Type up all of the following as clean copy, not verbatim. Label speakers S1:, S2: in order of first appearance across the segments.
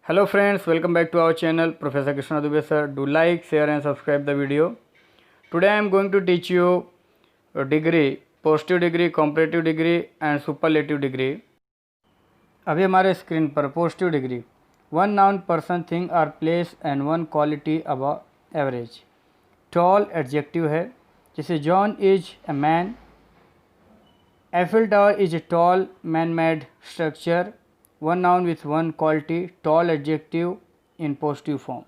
S1: Hello friends, welcome back to our channel. Professor Krishna Dubey sir. Do like, share and subscribe the video. Today I am going to teach you a degree, positive degree, comparative degree and superlative degree. अभी हमारे screen पर positive degree, one noun person thing or place and one quality above average. Tall adjective है, जैसे John is a man. Eiffel tower is a tall man made structure. One noun with one quality, tall adjective in positive form.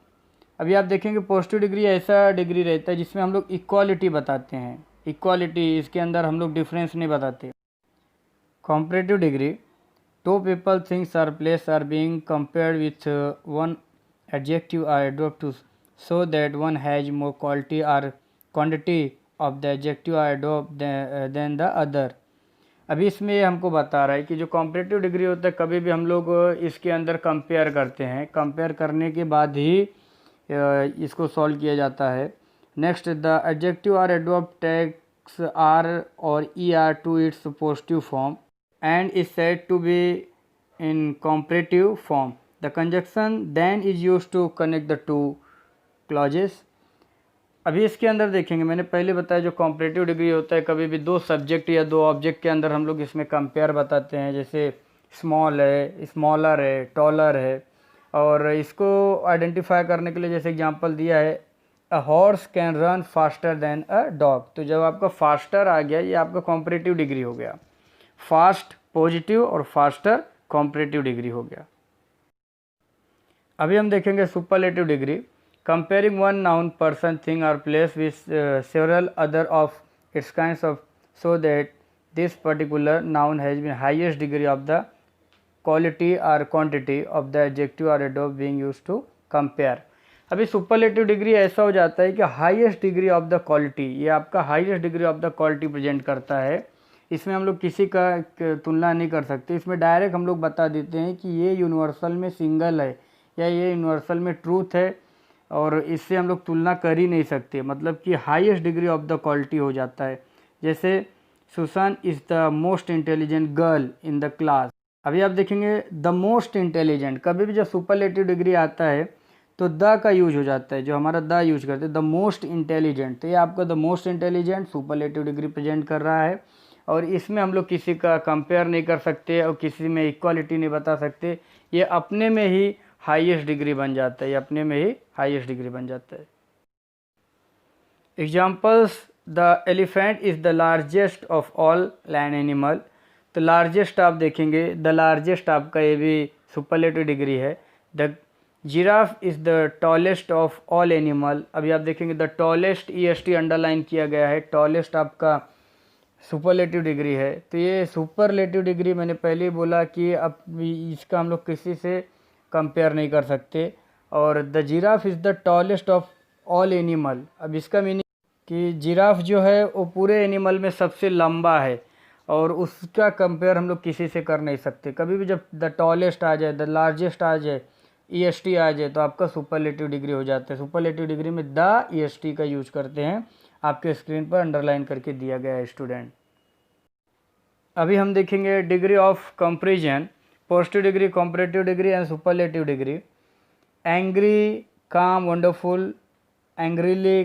S1: अभी आप देखेंगे positive degree ऐसा degree रहता है जिसमें हम लोग इक्वालिटी बताते हैं. इक्वालिटी, इसके अंदर हम लोग डिफरेंस नहीं बताते. Comparative degree, two people things or place or being compared with one adjective or adverb so that one has more quality or quantity of the adjective or adverb than the other. अभी इसमें ये हमको बता रहा है कि जो comparative degree होता है कभी भी हम लोग इसके अंदर कंपेयर करते हैं. कंपेयर करने के बाद ही इसको सॉल्व किया जाता है. नेक्स्ट, द एडजेक्टिव और एडवर्ब टैग्स आर और E R to its positive form and is said to be in comparative form. The conjunction than is used to connect the two clauses. अभी इसके अंदर देखेंगे, मैंने पहले बताया जो कॉम्परेटिव डिग्री होता है कभी भी दो सब्जेक्ट या दो ऑब्जेक्ट के अंदर हम लोग इसमें कंपेयर बताते हैं. जैसे स्मॉल है, स्मॉलर है, टॉलर है. और इसको आइडेंटिफाई करने के लिए जैसे एग्जांपल दिया है, a horse can run faster than a dog. तो जब आपका फास्टर आ गया, ये आपका कॉम्परेटिव डिग्री हो गया. फास्ट पॉजिटिव और फास्टर कॉम्परेटिव डिग्री हो गया. अभी हम देखेंगे superlative degree. Comparing one noun, person, thing or place with several other of its kinds of, so that this particular noun has been highest degree of the quality or quantity of the adjective or adverb being used to compare. अभी superlative degree ऐसा हो जाता है कि highest degree of the quality, ये आपका highest degree of the quality present करता है. इसमें हम लोग किसी का तुलना नहीं कर सकते. इसमें डायरेक्ट हम लोग बता देते हैं कि ये यूनिवर्सल में सिंगल है या ये यूनिवर्सल में ट्रूथ है और इससे हम लोग तुलना कर ही नहीं सकते. मतलब कि highest degree of the quality हो जाता है. जैसे Susan is the most intelligent girl in the class. अभी आप देखेंगे द मोस्ट इंटेलिजेंट, कभी भी जब सुपरलेटिव डिग्री आता है तो द का यूज हो जाता है. जो हमारा द यूज करते हैं, द मोस्ट इंटेलिजेंट, तो ये आपका the most intelligent superlative degree present कर रहा है. और इसमें हम लोग किसी का कंपेयर नहीं कर सकते और किसी में इक्वालिटी नहीं बता सकते. ये अपने में ही हाईएस्ट डिग्री बन जाता है, ये अपने में ही हाईएस्ट डिग्री बन जाता है. Examples, the elephant is the largest of all land animal. तो लार्जेस्ट आप देखेंगे, द लार्जेस्ट आपका ये भी सुपरलेटिव डिग्री है. The giraffe is the tallest of all animal. अभी आप देखेंगे द टॉलेस्ट, EST अंडरलाइन किया गया है. टॉलेस्ट आपका सुपरलेटिव डिग्री है. तो ये सुपरलेटिव डिग्री मैंने पहले ही बोला कि अब इसका हम लोग किसी से कंपेयर नहीं कर सकते. और the giraffe is the tallest of all animal. अब इसका मीनिंग कि जिराफ जो है वो पूरे एनिमल में सबसे लंबा है और उसका कंपेयर हम लोग किसी से कर नहीं सकते. कभी भी जब द टॉलेस्ट आ जाए, द लार्जेस्ट आ जाए, EST आ जाए, तो आपका सुपरलेटिव डिग्री हो जाता है. सुपरलेटिव डिग्री में द EST का यूज करते हैं. आपके स्क्रीन पर अंडरलाइन करके दिया गया है स्टूडेंट. अभी हम देखेंगे degree of comparison, positive degree, comparative degree and superlative degree. Angry, calm, wonderful. Angrily,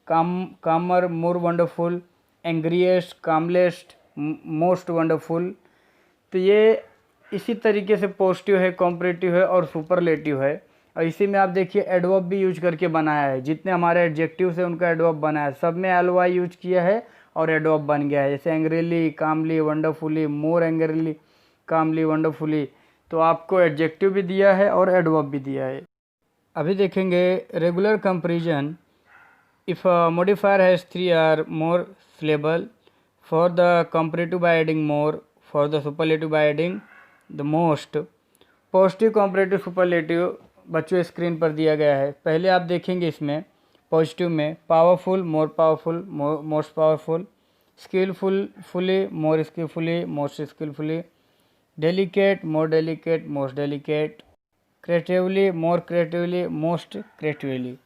S1: calmer, more wonderful. Angriest, calmest, most wonderful. तो ये इसी तरीके से पॉजिटिव है, कॉम्परेटिव है और सुपरलेटिव है. और इसी में आप देखिए एडवर्ब भी यूज करके बनाया है. जितने हमारे एडजेक्टिव्स हैं उनका एडवर्ब बनाया है. सब में LY यूज किया है और एडवर्ब बन गया है. जैसे एंग्रीली, कामली, वंडरफुली, मोर एंग्रीली, कामली, वंडरफुली. तो आपको एडजेक्टिव भी दिया है और एडवर्ब भी दिया है. अभी देखेंगे regular comparison. If modifier has 3 or more syllable, for the comparative by adding more, for the superlative by adding the most. Positive, comparative, superlative बच्चों स्क्रीन पर दिया गया है. पहले आप देखेंगे इसमें पॉजिटिव में powerful, more powerful, most powerful. Skilful, fully, more skilfully, most skilfully. Delicate, more delicate, most delicate. Creatively, more creatively, most creatively.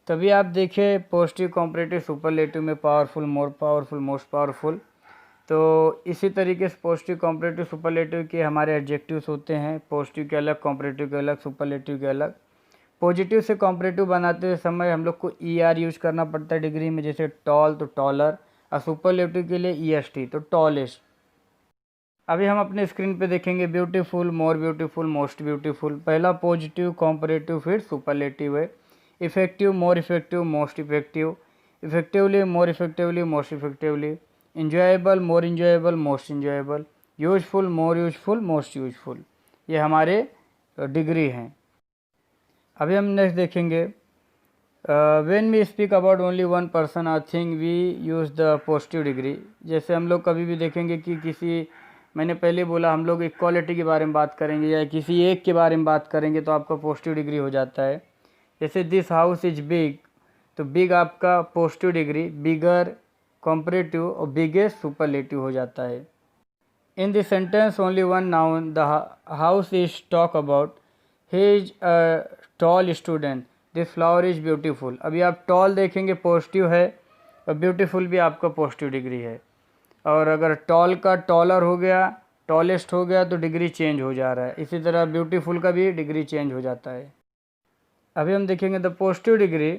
S1: तभी आप देखें पॉजिटिव, कॉम्परेटिव, सुपरलेटिव में powerful, more powerful, most powerful. तो इसी तरीके से पॉजिटिव, कॉम्परेटिव, सुपरलेटिव के हमारे एडजेक्टिव्स होते हैं। पॉजिटिव के अलग, कॉम्परेटिव के अलग, सुपरलेटिव के अलग। पॉजिटिव से कॉम्परेटिव बनाते हुए समय हम लोग को ER यूज करना पड़ता है डिग्री में, जैसे टॉल तो टॉलर, और सुपरलेटिव के लिए EST तो टॉलेस्ट। अभी हम अपने स्क्रीन पे देखेंगे beautiful, more beautiful, most beautiful. पहला पॉजिटिव, कॉम्परेटिव, फिर सुपरलेटिव है। Effective, more effective, most effective. Effectively, more effectively, most effectively. Enjoyable, more enjoyable, most enjoyable. Useful, more useful, most useful. ये हमारे डिग्री हैं। अभी हम नेक्स्ट देखेंगे when we speak about only one person I think we use the positive degree. जैसे हम लोग कभी भी देखेंगे कि किसी, मैंने पहले बोला हम लोग इक्वालिटी के बारे में बात करेंगे या किसी एक के बारे में बात करेंगे तो आपका पॉजिटिव डिग्री हो जाता है। जैसे दिस हाउस इज बिग, तो बिग आपका पॉजिटिव डिग्री, बिगर कॉम्परेटिव और बिगेस्ट सुपरलेटिव हो जाता है। In this sentence only one noun, the house is talk about, he is a tall student, this flower is beautiful. अभी आप टॉल देखेंगे positive है और ब्यूटीफुल भी आपका पॉजिटिव डिग्री है। और अगर टॉल का टॉलर हो गया, टॉलेस्ट हो गया तो डिग्री चेंज हो जा रहा है। इसी तरह ब्यूटीफुल का भी डिग्री चेंज हो जाता है। अभी हम देखेंगे the positive degree,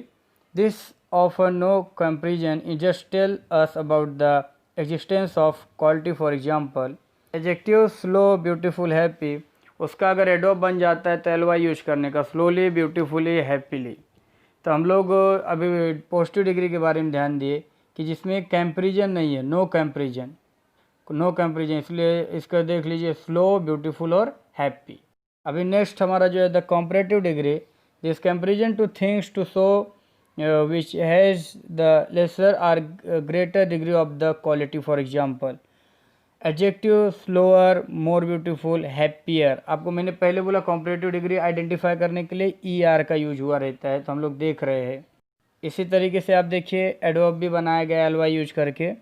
S1: this offer no comparison, it just tell us about the existence of quality. For example adjective slow, beautiful, happy, उसका अगर एडवर्ब बन जाता है तो LY यूज करने का, स्लोली, ब्यूटीफुली, हैप्पीली। तो हम लोग अभी पॉजिटिव डिग्री के बारे में ध्यान दिए कि जिसमें कंपैरिजन नहीं है, नो कंपैरिजन, नो कंपैरिजन, इसलिए इसका देख लीजिए स्लो, ब्यूटीफुल और हैप्पी। अभी नेक्स्ट हमारा जो है the comparative degree, this comparison two things to show which has the lesser or greater degree of the quality. For example adjective slower, more beautiful, happier. आपको मैंने पहले बोला कॉम्परेटिव डिग्री आइडेंटिफाई करने के लिए ER का यूज हुआ रहता है, तो हम लोग देख रहे हैं। इसी तरीके से आप देखिए एडवर्ब भी बनाया गया LY यूज करके।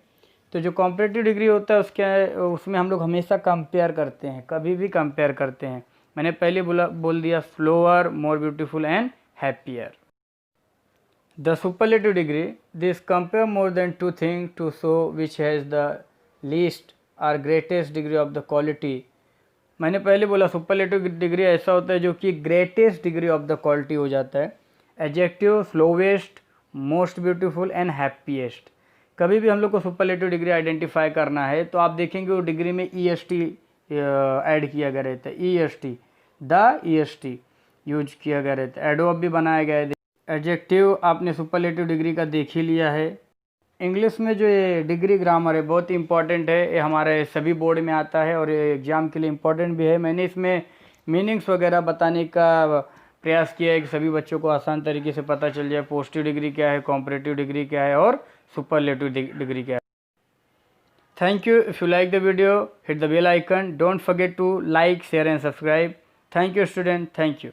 S1: तो जो कॉम्परेटिव डिग्री होता है उसमें हम लोग हमेशा कंपेयर करते हैं, कभी भी कंपेयर करते हैं। मैंने पहले बोल दिया slower, more beautiful and happier. The superlative degree, this compare more than two thing to show which has the least or greatest degree of the quality. मैंने पहले बोला सुपरलेटिव डिग्री ऐसा होता है जो कि greatest degree of the quality हो जाता है। Adjective slowest, most beautiful and happiest. कभी भी हम लोग को सुपरलेटिव डिग्री आइडेंटिफाई करना है तो आप देखेंगे वो डिग्री में EST ऐड किया गया रहता है, EST, द EST यूज किया गया रहता है। एडवर्ब भी बनाया गया है। एडजेक्टिव आपने सुपरलेटिव डिग्री का देख ही लिया है। इंग्लिश में जो ये डिग्री ग्रामर है बहुत ही इंपॉर्टेंट है, ये हमारे सभी बोर्ड में आता है और ये एग्ज़ाम के लिए इम्पॉर्टेंट भी है। मैंने इसमें मीनिंग्स वगैरह बताने का प्रयास किया है कि सभी बच्चों को आसान तरीके से पता चल जाए पॉजिटिव डिग्री क्या है, कॉम्परेटिव डिग्री क्या है और सुपरलेटिव डिग्री क्या है। Thank you. If you like the video, hit the bell icon, don't forget to like, share and subscribe. Thank you student, thank you.